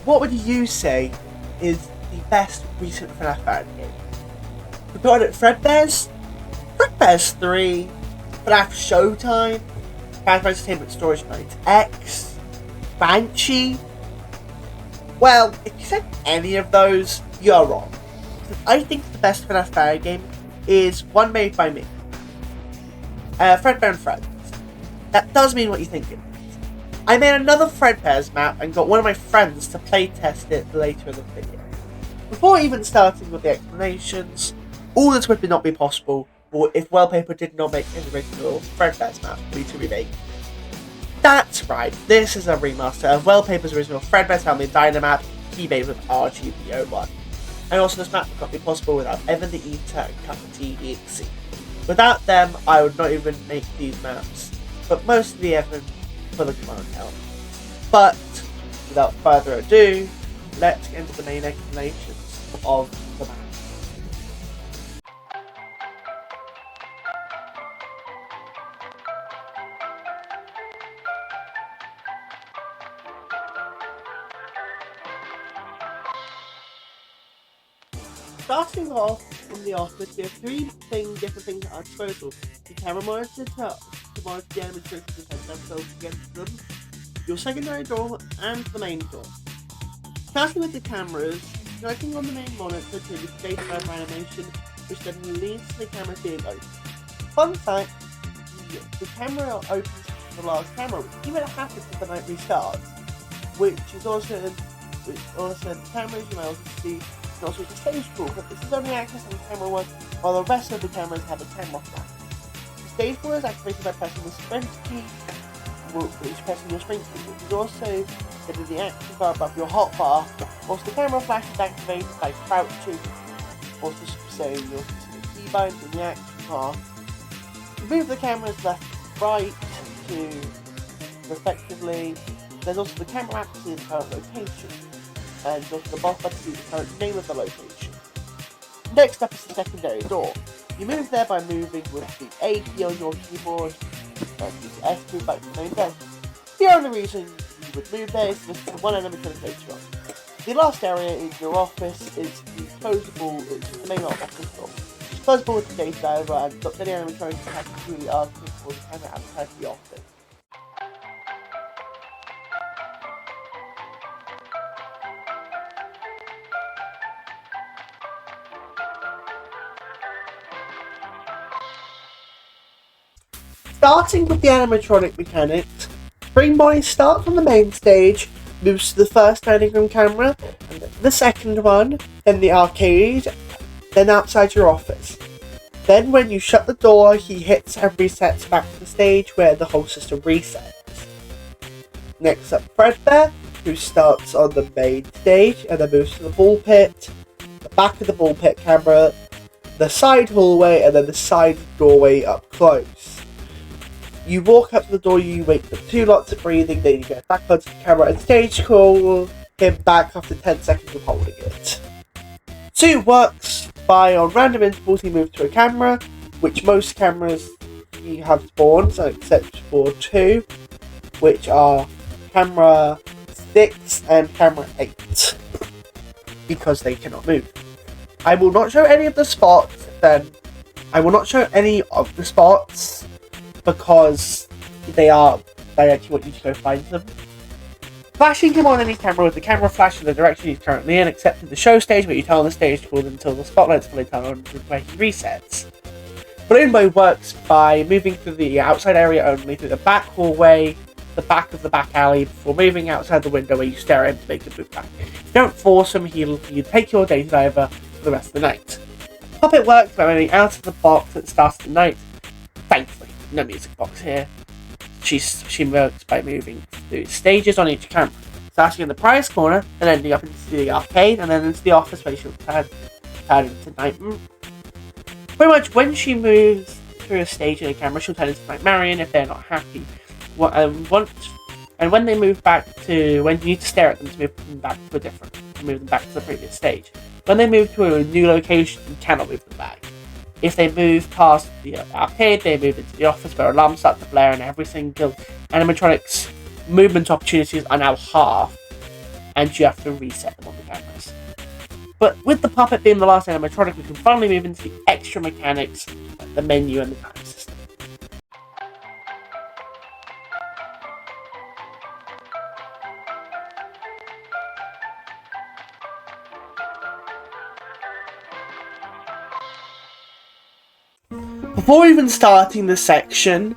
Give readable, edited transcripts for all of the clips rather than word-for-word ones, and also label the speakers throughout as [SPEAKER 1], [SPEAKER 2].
[SPEAKER 1] what would you say is the best recent FNAF fan game? We got it Fredbears, Fredbears 3, FNAF Showtime, FNAF Entertainment Storage Night X, Banshee. Well, if you said any of those, you're wrong. I think the best FNAF fan game is one made by me. Fredbear and Friends. That does mean what you think it means. I made another Fredbears map and got one of my friends to playtest it later in the video. Before even starting with the explanations, all this would not be possible if Wellpaper did not make his original Fredbears map for me to remake. That's right, this is a remaster of Wellpaper's original Fredbears Family Dynamap he made with RGB01. And also this map would not be possible without Evan the Eater and Cuppity EXE. Without them, I would not even make these maps, but mostly Evan for the command element. But, without further ado, let's get into the main explanations of the map. Starting off from the office, we have three different things at our disposal. The camera monitor to monitor the animatronics to defend themselves against them, your secondary door, and the main door. Starting with the cameras, connecting on the main monitor to the data driver animation, which then leads to the cameras being open. Fun fact, the camera opens the last camera, which even happens if the night restarts, which also the cameras you might see. Also, it's a stage pool, but this is only accessing camera 1, while the rest of the cameras have a camera flash. The stage pool is activated by pressing the sprint key, which is pressing your sprint key, which is also set in the action bar above your hotbar, whilst the camera flash is activated by crouching, also saying your specific keybinds in the action bar. To move the cameras left and right to respectively, there's also the camera app to see the current location, and also the boss button to see the current name of the location. Next up is the secondary door. You move there by moving with the A key on your keyboard, and use the S key back to the main desk. The only reason you would move there is to visit one animatronic later on. The last area in your office is the closable, it's the main office door. It's closable with the data diver and stops any animatronics that have to truly are for the camera outside the office. Starting with the animatronic mechanics, Spring Boy starts on the main stage, moves to the first standing room camera, and then the second one, then the arcade, then outside your office. Then when you shut the door, he hits and resets back to the stage where the whole system resets. Next up, Fredbear, who starts on the main stage and then moves to the ball pit, the back of the ball pit camera, the side hallway, and then the side doorway up close. You walk up to the door, you wait for 2 lots of breathing, then you get back onto the camera and stage call him back after 10 seconds of holding it. 2 works by on random intervals he moves to a camera, which most cameras you have spawned, except for 2, which are camera 6 and camera 8, because they cannot move. I will not show any of the spots, because I actually want you to go find them. Flashing him on any camera with the camera flash in the direction he's currently in, except in the show stage where you turn on the stage called until the spotlight's fully turned on where he resets. Balloon Boy works by moving through the outside area only, through the back hallway, the back of the back alley, before moving outside the window where you stare at him to make him move back. If you don't force him, he'll take your data diver for the rest of the night. Puppet works by moving out of the box at the start of the night. Thankfully, no music box here. She works by moving through stages on each camera, starting in the prize corner and ending up into the arcade and then into the office where she'll turn into Nightmare. Pretty much when she moves through a stage in a camera, she'll turn into Nightmare if they're not happy. And when they move back to, when you need to stare at them to move them back to move them back to the previous stage. When they move to a new location, you cannot move them back. If they move past the arcade, they move into the office where alarms start to flare and every single animatronic's movement opportunities are now half. and you have to reset them on the cameras. But with the puppet being the last animatronic, we can finally move into the extra mechanics, like the menu and the time system. Before even starting this section,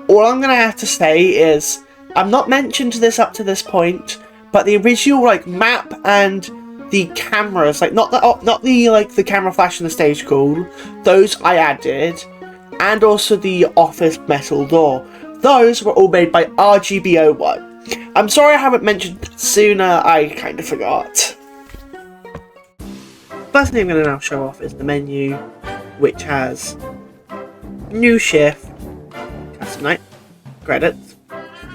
[SPEAKER 1] all I'm gonna have to say is I've not mentioned this up to this point, but the original map and the cameras, not the camera flash and the stage call, those I added, and also the office metal door. Those were all made by RGB01. I'm sorry I haven't mentioned sooner. I kind of forgot. First thing I'm going to now show off is the menu, which has new shift, custom night, credits,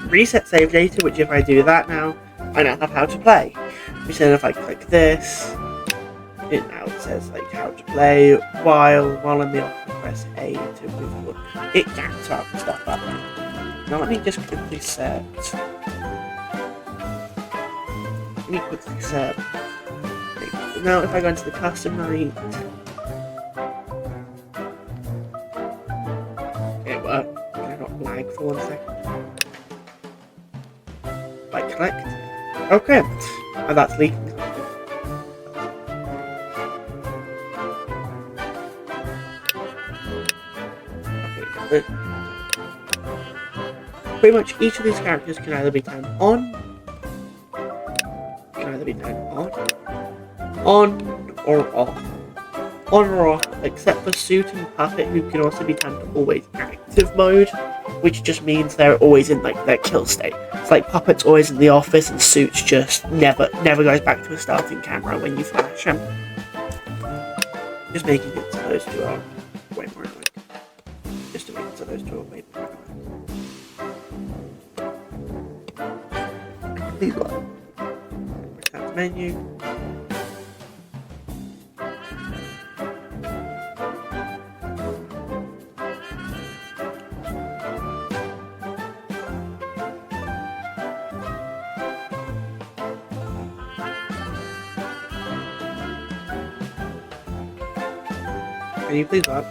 [SPEAKER 1] reset save data, which if I do that now, I now have how to play. Which then if I click this, it now says how to play while in the office, press A to move forward. It can start stuff up. Now let me just quickly set. Now if I go into the custom night, it worked. Can I not lag for 1 second? Like collect. Okay. And that's leaking. Okay, pretty much each of these characters can either be turned on, or off. On or off, except for Suit and Puppet, who can also be turned to always active mode, which just means they're always in their kill state. It's like Puppet's always in the office and Suit's just never goes back to a starting camera when you flash him. Just making it so those two are way more annoying. Just to make it so those two are way more annoying. These one. Return to menu. Can you please up?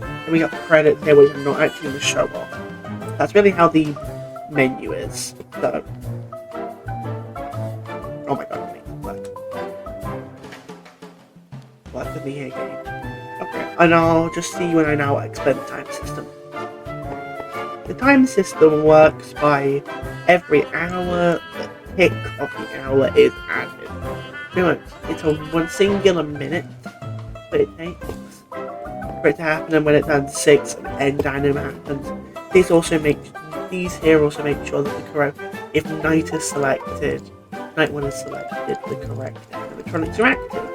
[SPEAKER 1] And we got the credits here, which I'm not actually going to show off. That's really how the menu is. So, oh my god, what with me here, game? Okay, and I'll just see when I now explain the time system. The time system works by every hour the tick of the hour is added. Pretty much, it's on one singular minute. It takes for it to happen, and when it turns 6 and end anim happens. These here also make sure that the correct, if night is selected, night 1 is selected, the correct animatronics are active.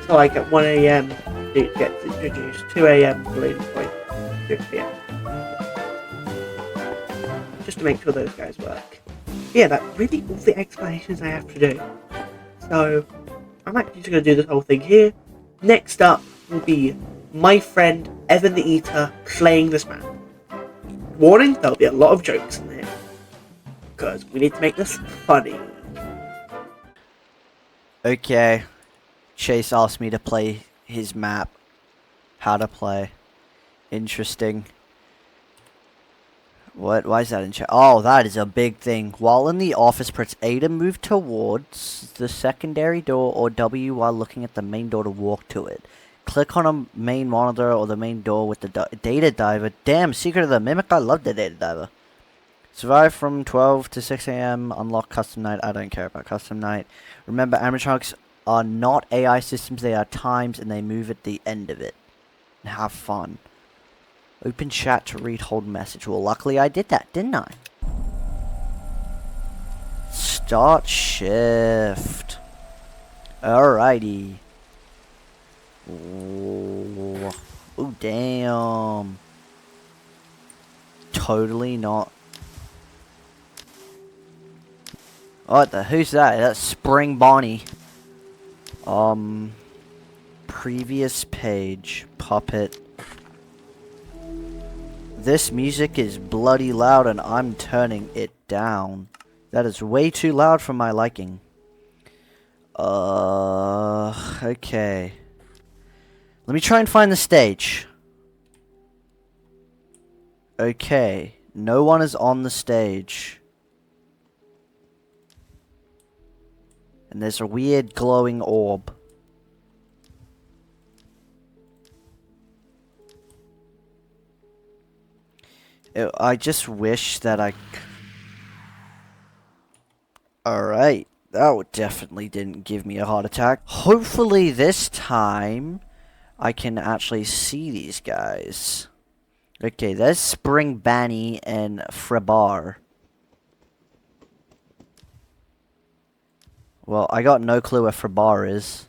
[SPEAKER 1] So at 1 AM it gets introduced, 2 AM balloon point, 6 PM. Just to make sure those guys work. Yeah, that's really all the explanations I have to do. So I'm actually just going to do this whole thing here. Next up will be my friend Evan the Eater playing this map. Warning, there'll be a lot of jokes in here, because we need to make this funny.
[SPEAKER 2] Okay, Chase asked me to play his map. How to play. Interesting. What? Why is that in chat? Oh, that is a big thing. While in the office, press A to move towards the secondary door, or W while looking at the main door to walk to it. Click on a main monitor or the main door with the data diver. Damn, Secret of the Mimic, I love the data diver. Survive from 12 to 6 AM. Unlock custom night. I don't care about custom night. Remember, animatronics are not AI systems. They are times, and they move at the end of it. And have fun. Open chat to read hold message. Well, luckily I did that, didn't I? Start shift. Alrighty. Oh, damn. Totally not. What the? Who's that? That's Spring Bonnie. Previous page. Puppet. This music is bloody loud and I'm turning it down. That is way too loud for my liking. Okay. Let me try and find the stage. Okay. No one is on the stage. And there's a weird glowing orb. I just wish that I... Alright. That definitely didn't give me a heart attack. Hopefully this time I can actually see these guys. Okay, there's Spring Banny and Frebar. Well, I got no clue where Frebar is.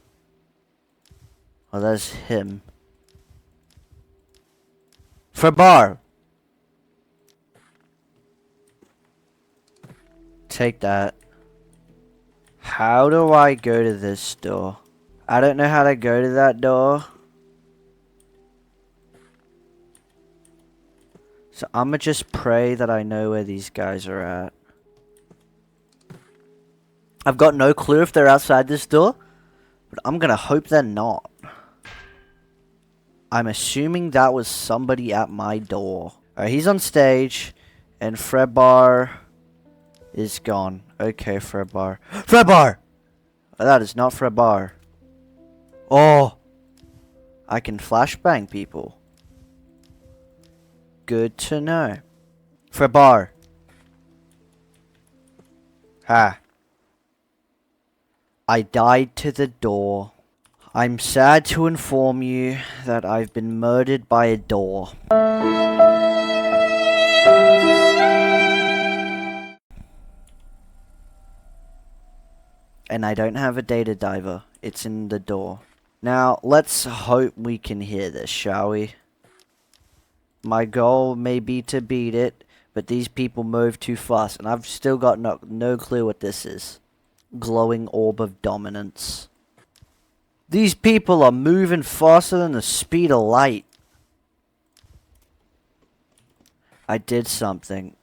[SPEAKER 2] Oh, there's him. Frebar! Take that. How do I go to this door? I don't know how to go to that door. So I'ma just pray that I know where these guys are at. I've got no clue if they're outside this door, but I'm gonna hope they're not. I'm assuming that was somebody at my door. Alright, he's on stage, and Fredbar is gone. Okay, Fredbar. Fredbar! That is not Fredbar. Oh! I can flashbang people. Good to know. Fredbar. Ha. I died to the door. I'm sad to inform you that I've been murdered by a door. And I don't have a data diver. It's in the door. Now, let's hope we can hear this, shall we? My goal may be to beat it, but these people move too fast, and I've still got no clue what this is. Glowing orb of dominance. These people are moving faster than the speed of light. I did something.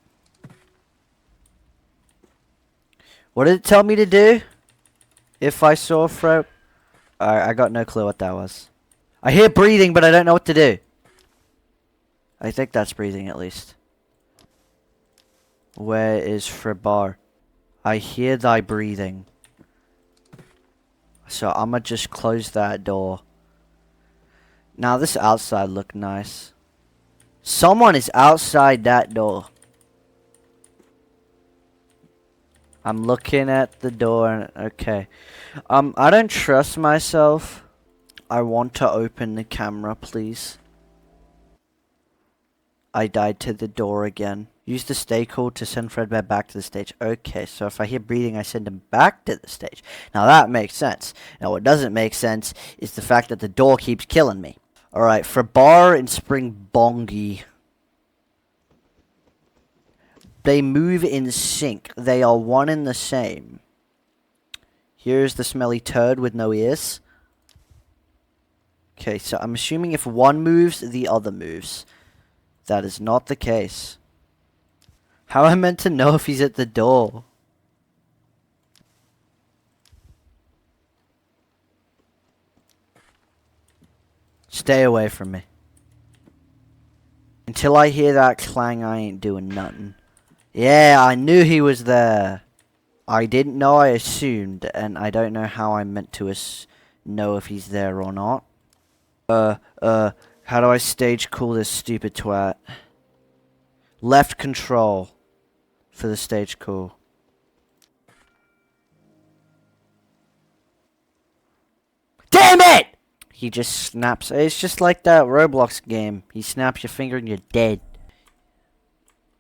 [SPEAKER 2] What did it tell me to do? If I saw Fred... I got no clue what that was. I hear breathing, but I don't know what to do. I think that's breathing, at least. Where is Frebar? I hear thy breathing. So I'ma just close that door. Now this outside look nice. Someone is outside that door. I'm looking at the door and okay. I don't trust myself. I want to open the camera, please. I died to the door again. Use the stay call to send Fredbear back to the stage. Okay, so if I hear breathing, I send him back to the stage. Now that makes sense. Now what doesn't make sense is the fact that the door keeps killing me. Alright, for Bar and Spring Bongi. They move in sync. They are one and the same. Here's the smelly turd with no ears. Okay, so I'm assuming if one moves, the other moves. That is not the case. How am I meant to know if he's at the door? Stay away from me. Until I hear that clang, I ain't doing nothing. Yeah, I knew he was there. I didn't know, I assumed, and I don't know how I'm meant to know if he's there or not. How do I stage call this stupid twat? Left control for the stage call. Damn it! He just snaps. It's just like that Roblox game. He snaps your finger and you're dead.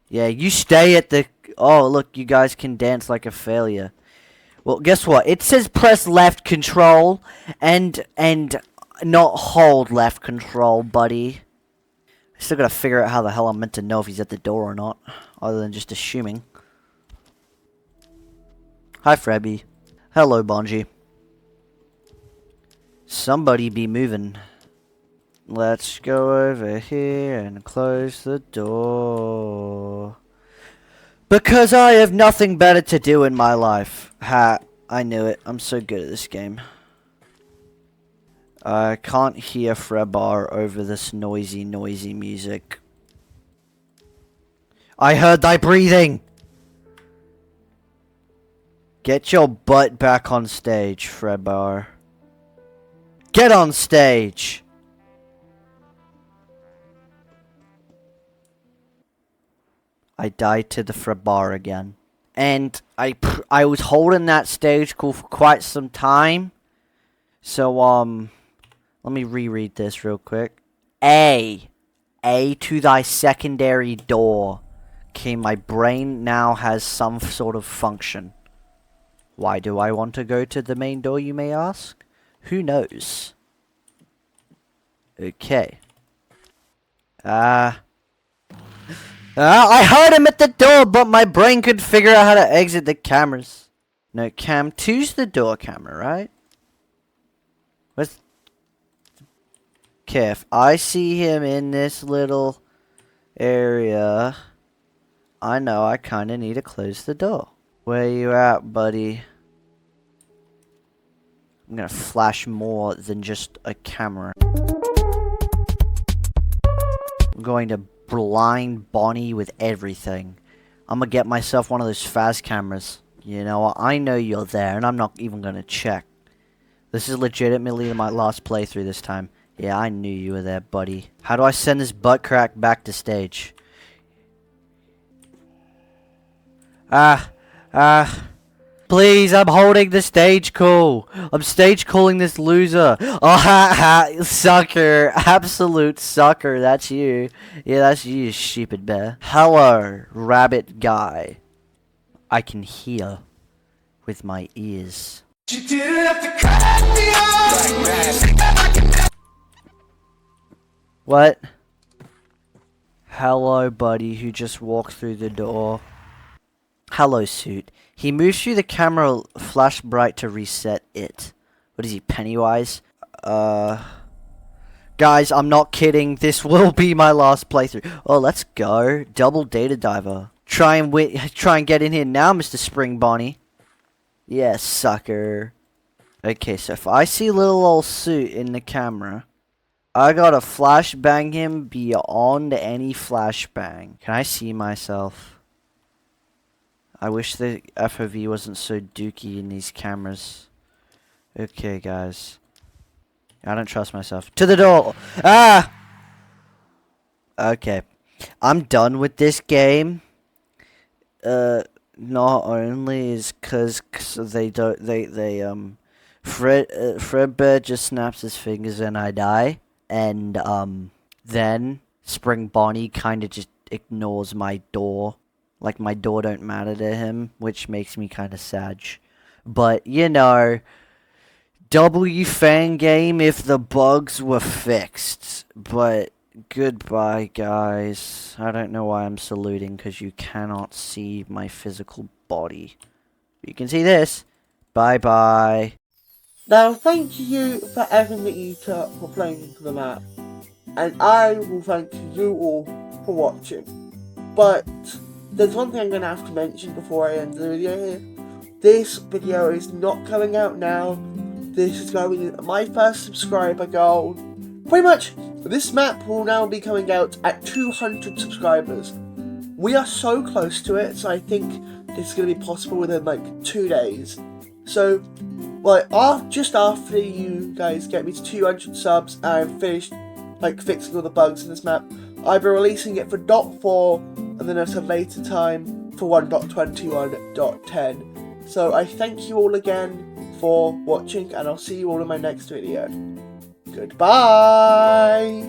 [SPEAKER 2] Yeah, you stay at the... Oh, look, you guys can dance like a failure. Well, guess what? It says press left control and not hold left control, buddy. I still gotta figure out how the hell I'm meant to know if he's at the door or not, other than just assuming. Hi, Fredby. Hello, Bonji. Somebody be moving. Let's go over here and close the door. Because I have nothing better to do in my life. Ha, I knew it. I'm so good at this game. I can't hear Fredbear over this noisy music. I heard thy breathing! Get your butt back on stage, Fredbear. Get on stage! I died to the Fredbear again. And I was holding that stage cool for quite some time. So, let me reread this real quick. A to thy secondary door. Okay, my brain now has some sort of function. Why do I want to go to the main door, you may ask? Who knows? Okay. I heard him at the door, but my brain could figure out how to exit the cameras. No, cam 2's the door camera, right? What's... Okay, if I see him in this little area, I know I kind of need to close the door. Where you at, buddy? I'm gonna flash more than just a camera. I'm going to blind Bonnie with everything. I'm gonna get myself one of those fast cameras. You know, I know you're there, and I'm not even gonna check. This is legitimately my last playthrough this time. Yeah, I knew you were there, buddy. How do I send this butt crack back to stage? Please, I'm holding the stage call. I'm stage calling this loser. Oh, sucker. Absolute sucker. That's you. Yeah, that's you, stupid bear. Hello, rabbit guy. I can hear with my ears. What? Hello, buddy who just walked through the door. Hello, suit. He moves through the camera flash bright to reset it. What is he, Pennywise? Guys, I'm not kidding. This will be my last playthrough. Oh, let's go. Double data diver. Try and get in here now, Mr. Spring Bonnie. Yeah, sucker. Okay, so if I see little old suit in the camera, I gotta flashbang him beyond any flashbang. Can I see myself? I wish the FOV wasn't so dookie in these cameras. Okay, guys. I don't trust myself. To the door! Ah! Okay. I'm done with this game. Not only is cause Fredbear just snaps his fingers and I die. And, then Spring Bonnie kinda just ignores my door. Like, my door don't matter to him, which makes me kinda sad. But, you know, W fan game if the bugs were fixed. But, goodbye, guys. I don't know why I'm saluting, because you cannot see my physical body. You can see this. Bye-bye.
[SPEAKER 1] Now, thank you for everything that you took for playing into the map, and I will thank you all for watching. But there's one thing I'm going to have to mention before I end the video here. This video is not coming out now. This is going to be my first subscriber goal. Pretty much, this map will now be coming out at 200 subscribers. We are so close to it, so I think this is going to be possible within like 2 days. So, like, just after you guys get me to 200 subs and finished, like, fixing all the bugs in this map, I'll be releasing it for .4 and then at a later time for 1.21.10. So I thank you all again for watching, and I'll see you all in my next video. Goodbye!